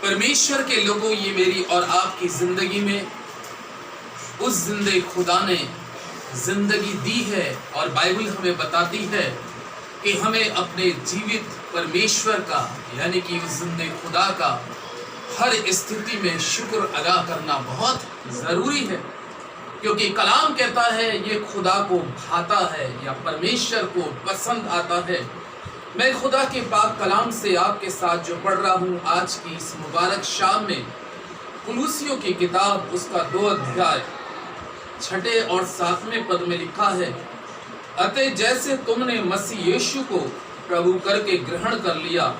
परमेश्वर के लोगों, ये मेरी और आपकी जिंदगी में उस जिंदे खुदा ने जिंदगी दी है और बाइबल हमें बताती है कि हमें अपने जीवित परमेश्वर का यानी कि उस जिंदे खुदा का हर स्थिति में शुक्र अदा करना बहुत जरूरी है, क्योंकि कलाम कहता है ये खुदा को भाता है या परमेश्वर को पसंद आता है। मैं खुदा के पाक कलाम से आपके साथ जो पढ़ रहा हूँ आज की इस मुबारक शाम में, कुलूसियों की किताब उसका 2 अध्याय 6 और 7वें पद में लिखा है, अतः जैसे तुमने मसीह यीशु को प्रभु करके ग्रहण कर लिया,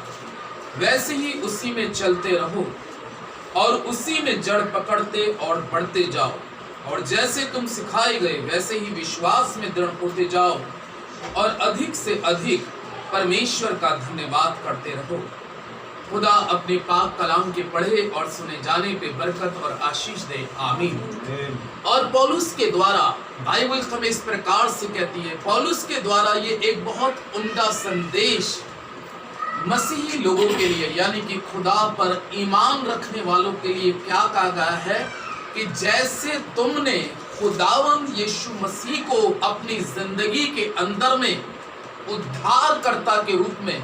वैसे ही उसी में चलते रहो और उसी में जड़ पकड़ते और बढ़ते जाओ, और जैसे तुम सिखाए गए वैसे ही विश्वास में दृढ़ होते जाओ और अधिक से अधिक परमेश्वर का धन्यवाद करते रहो। खुदा अपने पाक कलाम के पढ़े और सुने जाने पे बरकत और आशीष दे, आमीन। और पौलुस के द्वारा बाइबल हमें इस प्रकार से कहती है, पौलुस के द्वारा ये एक बहुत उम्दा संदेश मसीही लोगों के लिए यानी कि खुदा पर ईमान रखने वालों के लिए क्या कहा गया है कि जैसे तुमने खुदावंद यीशु मसीह को अपनी जिंदगी के अंदर में उद्धारकर्ता के रूप में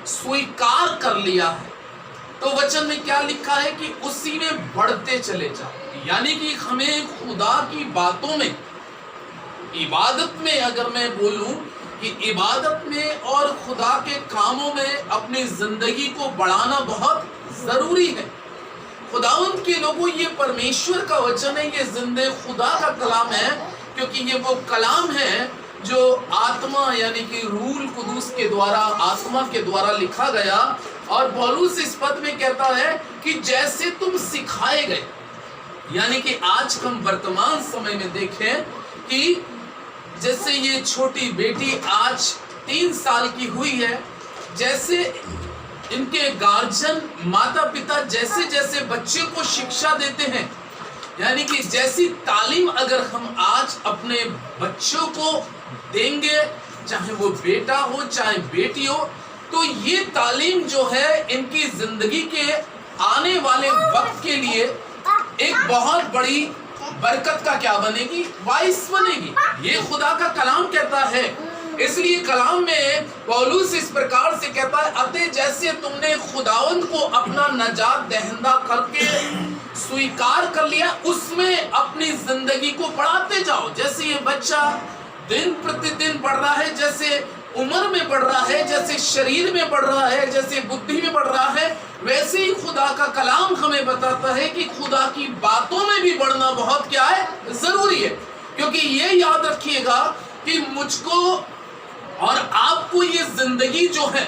स्वीकार कर लिया है, तो वचन में क्या लिखा है कि उसी में बढ़ते चले जाओ। यानी कि हमें खुदा की बातों में, इबादत में, अगर मैं बोलूं कि इबादत में और खुदा के कामों में अपनी जिंदगी को बढ़ाना बहुत जरूरी है। खुदावंद के लोगों, ये परमेश्वर का वचन है, ये जिंदे खुदा का कलाम है, क्योंकि ये वो कलाम है जो आत्मा यानी कि रूल कुदूस के द्वारा, आत्मा के द्वारा लिखा गया। और पौलुस इस पद में कहता है कि जैसे तुम सिखाए गए, यानी कि आज हम वर्तमान समय में देखें कि जैसे ये छोटी बेटी आज 3 साल की हुई है, जैसे इनके गार्जियन माता पिता जैसे जैसे बच्चे को शिक्षा देते हैं, यानी कि जैसी तालीम अगर हम आज अपने बच्चों को देंगे, चाहे वो बेटा हो चाहे बेटी हो, तो ये तालीम जो है इनकी जिंदगी के आने वाले वक्त के लिए एक बहुत बड़ी बरकत का क्या बनेगी, वाइस बनेगी। ये खुदा का कलाम कहता है। इसलिए कलाम में पौलुस इस प्रकार से कहता है, अतः जैसे तुमने खुदावंद को अपना नजात दहिंदा करके स्वीकार कर लिया, उसमें अपनी जिंदगी को बढ़ाते जाओ। जैसे ये बच्चा दिन प्रतिदिन बढ़ रहा है, जैसे उम्र में बढ़ रहा है, जैसे शरीर में बढ़ रहा है, जैसे बुद्धि में बढ़ रहा है, वैसे ही खुदा का कलाम हमें बताता है कि खुदा की बातों में भी बढ़ना बहुत क्या है, जरूरी है। क्योंकि ये याद रखिएगा कि मुझको और आपको ये जिंदगी जो है,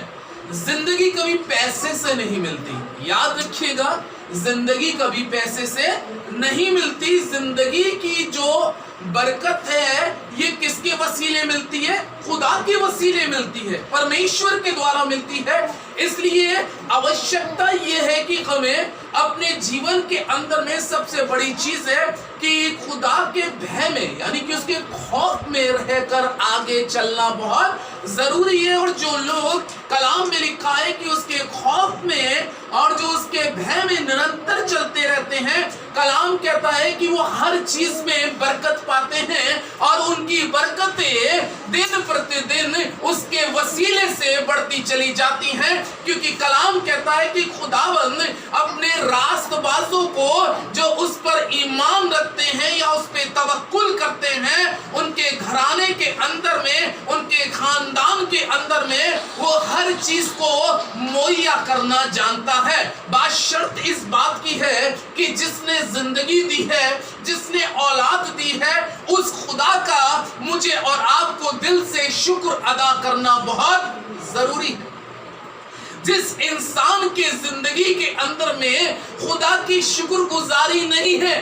जिंदगी कभी पैसे से नहीं मिलती। याद रखिएगा, जिंदगी कभी पैसे से नहीं मिलती। जिंदगी की जो बरकत है ये किसके वसीले मिलती है, खुदा के वसीले मिलती है, परमेश्वर के द्वारा मिलती है। इसलिए आवश्यकता ये है कि हमें अपने जीवन के अंदर में सबसे बड़ी चीज है कि खुदा के भय में यानी कि उसके खौफ में रहकर आगे चलना बहुत जरूरी है। और जो लोग कलाम में लिखा है कि उसके खौफ में और जो उसके भय में निरंतर चलते रहते हैं, कलाम कहता है कि वो हर चीज में बरकत पाते हैं और उनकी बरकतें दिन प्रतिदिन उसके वसीले से बढ़ती चली जाती हैं। क्योंकि कलाम कहता है कि खुदावंद अपने रास्तबाजों को जो उस पर ईमान रखते हैं या उस पे तवक्कुल करते हैं, उनके घराने के अंदर में, उनके खानदान के अंदर में वो हर चीज को मुहैया करना जानता है। बात शर्त इस बात की है कि जिसने जिंदगी दी है, जिसने औलाद दी है, उस खुदा का मुझे और आपको दिल से शुक्र अदा करना बहुत जरूरी है। जिस इंसान के जिंदगी के अंदर में खुदा की शुक्रगुजारी नहीं है,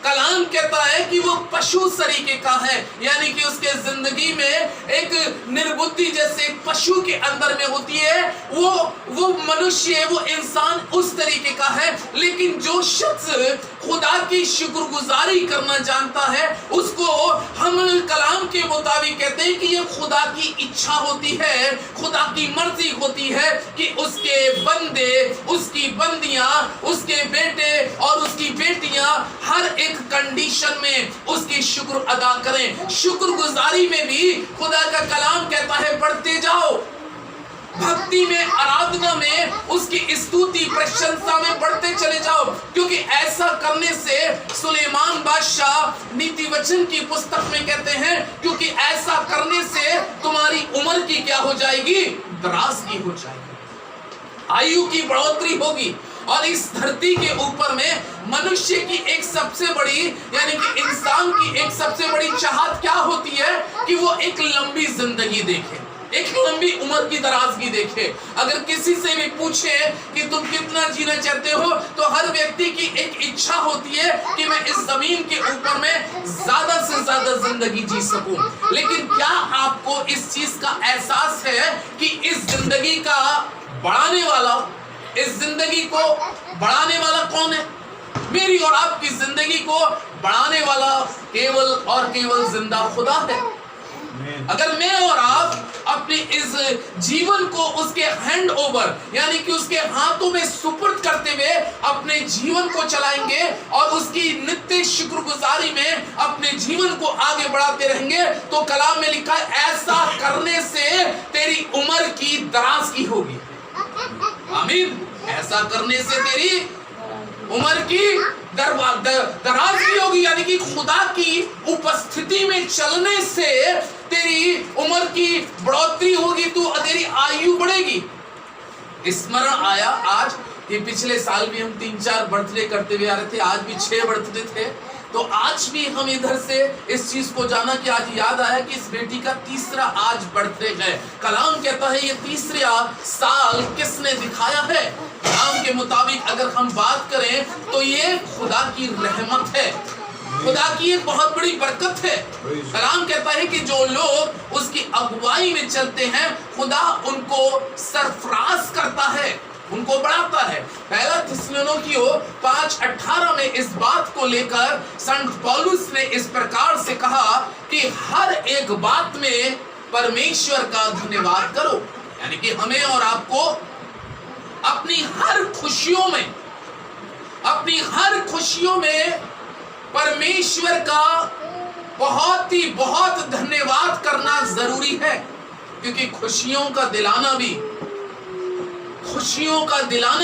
कलाम कहता है कि वो पशु तरीके का है, यानी कि उसके जिंदगी में एक निर्बुद्धि जैसे पशु के अंदर में होती है, वो मनुष्य, वो इंसान उस तरीके का है। लेकिन जो शख्स खुदा की शुक्रगुजारी करना जानता है, उसको हम कलाम के मुताबिक कहते हैं कि ये खुदा की इच्छा होती है, खुदा की मर्जी होती है कि उसके बंदे, उसकी बंदियां कंडीशन में उसकी शुक्र अदा करें। शुक्रगुजारी में भी खुदा का कलाम कहता है बढ़ते जाओ, भक्ति में, आराधना में, उसकी स्तुति प्रशंसा में बढ़ते चले जाओ, क्योंकि ऐसा करने से सुलेमान बादशाह नीति वचन की पुस्तक में कहते हैं, क्योंकि ऐसा करने से तुम्हारी उम्र की क्या हो जाएगी, दराजगी हो जाएगी, आयु की बढ़ोतरी होगी। और इस धरती के ऊपर में मनुष्य की एक सबसे बड़ी, यानी कि इंसान की एक सबसे बड़ी चाहत क्या होती है कि वो एक लंबी जिंदगी देखे, एक लंबी उम्र की दराजगी देखे। अगर किसी से भी पूछे कि तुम कितना जीना चाहते हो, तो हर व्यक्ति की एक इच्छा होती है कि मैं इस जमीन के ऊपर में ज्यादा से ज्यादा जिंदगी जी सकूं। लेकिन क्या आपको इस चीज का एहसास है कि इस जिंदगी का बढ़ाने वाला, इस जिंदगी को बढ़ाने वाला कौन है? मेरी और आपकी जिंदगी को बढ़ाने वाला केवल और केवल जिंदा खुदा है। अगर मैं और आप अपने इस जीवन को उसके हैंड ओवर, यानी कि उसके हाथों में सुपुर्द करते हुए अपने जीवन को चलाएंगे और उसकी नित्य शुक्रगुजारी में अपने जीवन को आगे बढ़ाते रहेंगे, तो कलाम में लिखा है ऐसा करने से तेरी उम्र की दराजगी होगी। आमीन। ऐसा करने से तेरी उम्र की दराजगी होगी, यानी कि खुदा की उपस्थिति में चलने से तेरी उम्र की बढ़ोतरी होगी, तेरी आयु बढ़ेगी। स्मरण आया आज कि पिछले साल भी हम 3-4 बर्थडे करते हुए आ रहे थे, आज भी 6 बर्थडे थे, तो आज भी हम इधर से इस चीज को जाना कि आज याद आया कि इस बेटी का तीसरा आज बर्थडे है। कलाम कहता है ये तीसरा साल किसने दिखाया है? कलाम के मुताबिक अगर हम बात करें तो ये खुदा की रहमत है, खुदा की एक बहुत बड़ी बरकत है। कलाम कहता है कि जो लोग उसकी अगुवाई में चलते हैं, खुदा उनको सरफराज करता है, उनको बढ़ाता है। पहला थिस्सलुनीकियों 5:18 में इस बात को लेकर संत पौलुस ने इस प्रकार से कहा कि हर एक बात में परमेश्वर का धन्यवाद करो, यानी कि हमें और आपको अपनी हर खुशियों में परमेश्वर का बहुत धन्यवाद करना जरूरी है, क्योंकि खुशियों का दिलाना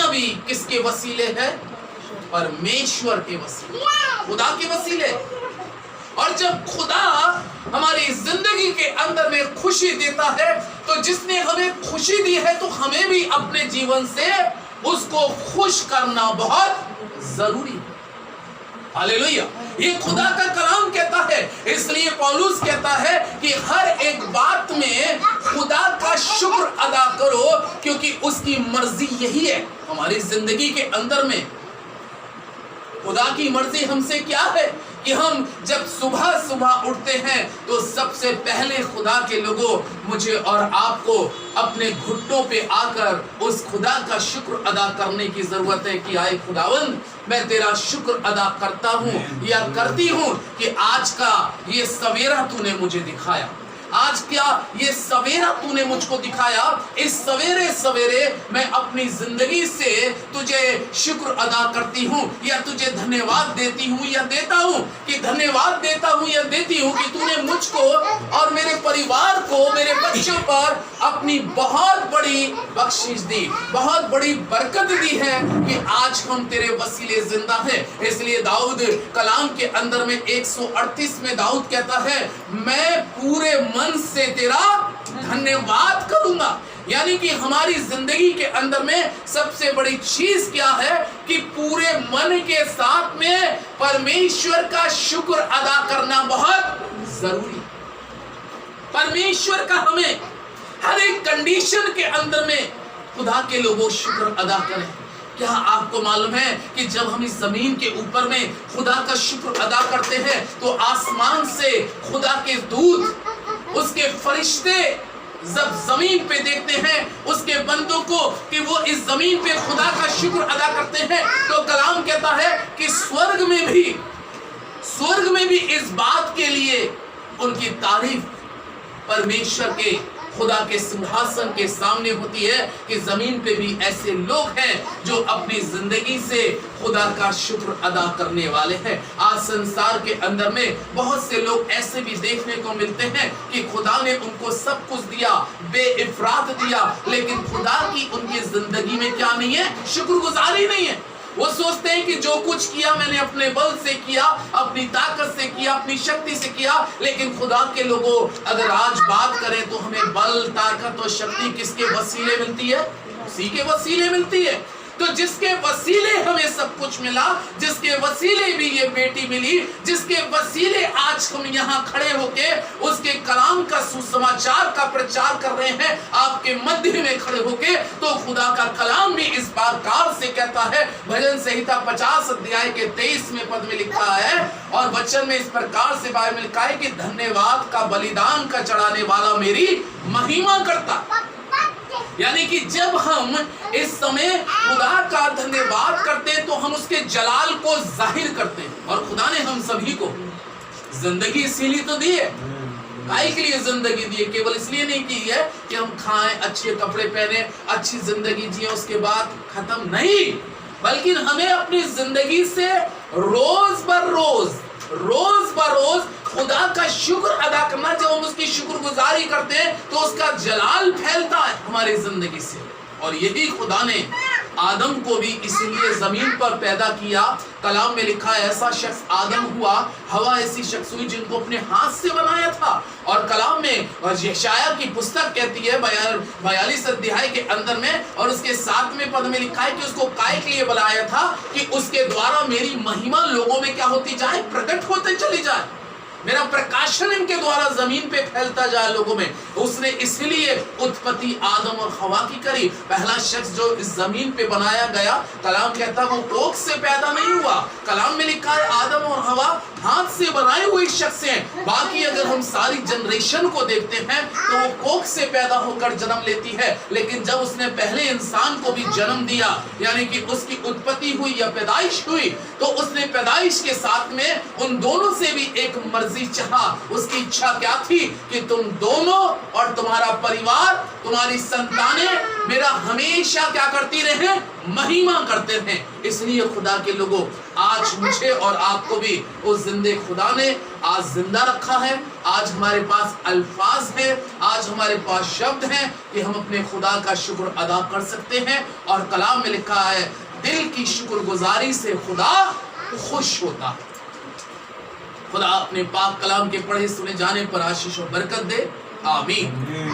भी किसके वसीले है? परमेश्वर के वसीले, खुदा के वसीले। और जब खुदा हमारी जिंदगी के अंदर में खुशी देता है, तो जिसने हमें खुशी दी है तो हमें भी अपने जीवन से उसको खुश करना बहुत जरूरी है। हालेलुया। ये खुदा का कलाम कहता है, इसलिए पौलुस कहता है कि हर एक बात में खुदा का शुक्र अदा करो, क्योंकि उसकी मर्जी यही है हमारी जिंदगी के अंदर में। खुदा की मर्जी हमसे क्या है कि हम जब सुबह सुबह उठते हैं तो सबसे पहले खुदा के लोगों, मुझे और आपको अपने घुटनों पे आकर उस खुदा का शुक्र अदा करने की जरूरत है कि आए खुदावंद, मैं तेरा शुक्र अदा करता हूँ या करती हूँ कि आज का ये सवेरा तूने मुझे दिखाया, आज क्या ये सवेरा तूने मुझको दिखाया। इस सवेरे सवेरे मैं अपनी जिंदगी से तुझे शुक्र अदा करती हूँ या तुझे धन्यवाद देती हूँ या देता हूँ, कि धन्यवाद देता हूँ या देती हूँ कि तूने मुझको और मेरे परिवार को, मेरे बच्चों पर अपनी बहुत बड़ी बख्शिश दी, बहुत बड़ी बरकत दी है कि आज हम तेरे वसीले जिंदा हैं। इसलिए दाऊद कलाम के अंदर में 138 में दाऊद कहता है, मैं पूरे मन से तेरा धन्यवाद करूंगा। यानी कि हमारी जिंदगी के अंदर में सबसे बड़ी चीज क्या है कि पूरे मन के साथ में परमेश्वर का शुक्र अदा करना बहुत जरूरी। परमेश्वर का हमें हर एक कंडीशन के अंदर में खुदा के लोगों शुक्र अदा करें। क्या आपको मालूम है कि जब हम इस जमीन के ऊपर में खुदा का शुक्र अदा करते हैं तो आसमान से खुदा के दूत, उसके फरिश्ते जब जमीन पे देखते हैं उसके बंदों को कि वो इस जमीन पे खुदा का शुक्र अदा करते हैं, तो कलाम कहता है कि स्वर्ग में भी इस बात के लिए उनकी तारीफ परमेश्वर के खुदा के सिंहासन के सामने होती है कि जमीन पे भी ऐसे लोग हैं जो अपनी जिंदगी से खुदा का शुक्र अदा करने वाले हैं। आज संसार के अंदर में बहुत से लोग ऐसे भी देखने को मिलते हैं कि खुदा ने उनको सब कुछ दिया, बेइफरात दिया, लेकिन खुदा की उनकी जिंदगी में क्या नहीं है? शुक्रगुजारी नहीं है। वो सोचते हैं कि जो कुछ किया मैंने अपने बल से किया, अपनी ताकत से किया, अपनी शक्ति से किया। लेकिन खुदा के लोगों, अगर आज बात करें तो हमें बल, ताकत और शक्ति किसके वसीले मिलती है? उसी के वसीले मिलती है। तो जिसके वसीले हमें सब कुछ मिला, जिसके वसीले भी ये बेटी मिली, जिसके वसीले आज हम यहाँ खड़े होके उसके कलाम का सुसमाचार का प्रचार कर रहे हैं आपके मध्य में खड़े होके, तो खुदा का कलाम भी इस प्रकार से कहता है। भजन संहिता 50 अध्याय के 23वें पद में लिखा है और वचन में इस प्रकार से बाइबल में लिखा है कि धन्यवाद का बलिदान का चढ़ाने वाला मेरी महिमा करता। यानी कि जब हम इस समय खुदा का धन्यवाद करते हैं तो हम उसके जलाल को जाहिर करते हैं। और खुदा ने हम सभी को जिंदगी इसीलिए तो दी है। काहे के लिए जिंदगी दी है? केवल इसलिए नहीं की है कि हम खाएं, अच्छे कपड़े पहने, अच्छी जिंदगी जिए, उसके बाद खत्म नहीं, बल्कि हमें अपनी जिंदगी से रोज बर रोज खुदा का शुक्र अदा करना। जब हम उसकी शुक्रगुजारी करते हैं तो उसका जलाल फैलता है हमारी जिंदगी से। और यही खुदा ने आदम को भी इसीलिए जमीन पर पैदा किया। कलाम में लिखा है ऐसा शख्स आदम हुआ, हवा ऐसी शख्स हुई जिनको अपने हाथ से बनाया था। और कलाम में यशाया की पुस्तक कहती है 42 अध्याय के अंदर में और उसके 7वें पद में लिखा है कि उसको काय के लिए बनाया था कि उसके द्वारा मेरी महिमा लोगों में क्या होती जाए? प्रकट होते चली जाए, मेरा प्रकाशन इनके द्वारा जमीन पे फैलता जाए लोगों में। उसने इसलिए उत्पत्ति आदम और हवा की करी। पहला शख्स जो इस जमीन पे बनाया गया, कलाम कहता है वो कोख से पैदा नहीं हुआ। कलाम में लिखा है आदम और हवा हाथ से बनाए हुए शख्स हैं। बाकी अगर हम सारी जनरेशन को देखते हैं तो वो कोख से पैदा होकर जन्म लेती है। लेकिन जब उसने पहले इंसान को भी जन्म दिया, यानी कि उसकी उत्पत्ति हुई या पैदाइश हुई, तो उसने पैदाइश के साथ में उन दोनों से भी एक मर्जी चाहा। उसकी इच्छा क्या थी कि तुम दोनों और तुम्हारा परिवार, तुम्हारी संतानें मेरा हमेशा क्या करती रहे? महिमा करते रहे। इसलिए खुदा के लोगों, आज मुझे और आपको भी उस जिंदे खुदा ने आज जिंदा रखा है। आज हमारे पास अल्फाज है, आज हमारे पास शब्द हैं कि हम अपने खुदा का शुक्र अदा कर सकते हैं। और कलाम में लिखा है दिल की शुक्रगुजारी से खुदा खुश होता है। खुदा अपने पाक कलाम के पढ़े सुने जाने पर आशीष और बरकत दे। आमीन।